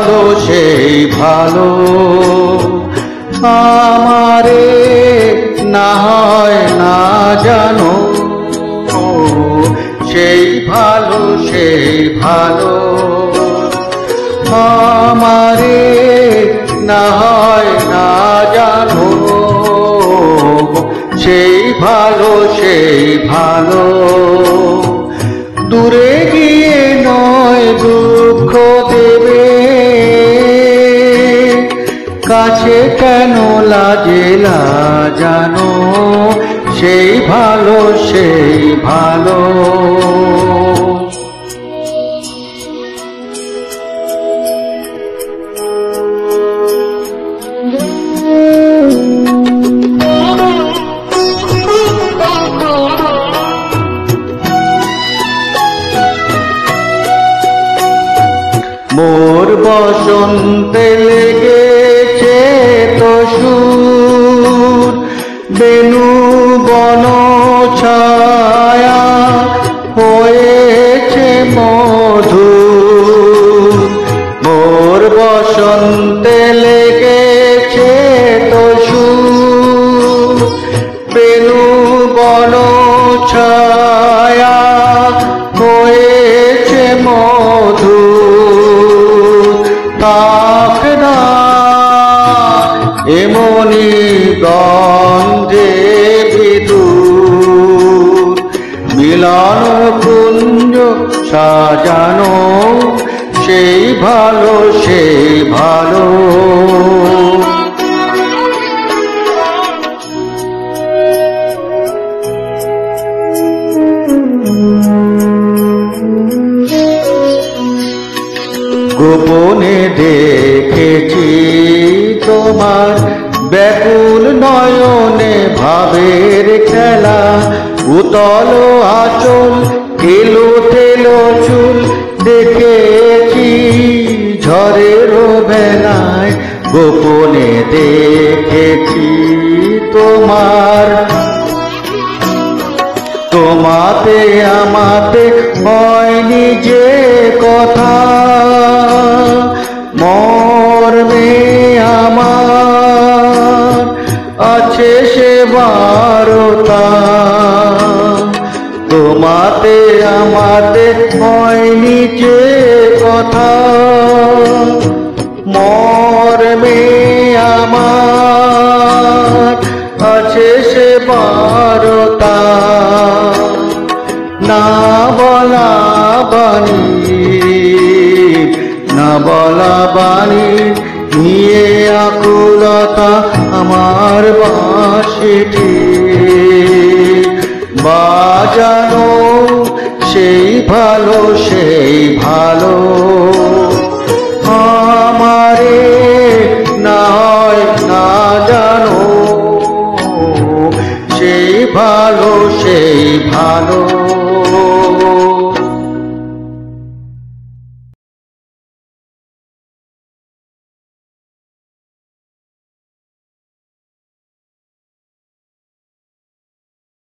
ভালো সেই ভালো আমারে না হয় না জানো সেই ভালো আমারে না হয় না জানো সেই ভালো দূরে গিয়ে নয় দুঃখ দেবে কাছে কেন লাজে জানো সেই ভালো মোর বসন্তে লেগেছে তো সুর বেনু বন ছায়া হয়েছে মধুর মোর বসন্তে লেগেছে তো সুর বেনু বন ছায়া হয়েছে মধুর তাক না এমনি গন্ধে বিদুর মিলন কুঞ্জ সাজানো সেই ভালো গোপনে দেখেছি তোমার ব্যাকুল নয়নে ভাবের খেলা উতল আঁচল এলো তেলো চুল দেখেছি ঝড়ের বেলায় গোপনে দেখেছি তোমাতে আমাতে হয়নি যে কথা মর্মে আমার আছে সে বারতা তোমাতে আমাতে হয়নি যে কথা মর্মে আমার আছে সে বারতা না বলা বাণী নিয়ে আকুলতা আমার বাঁশিটি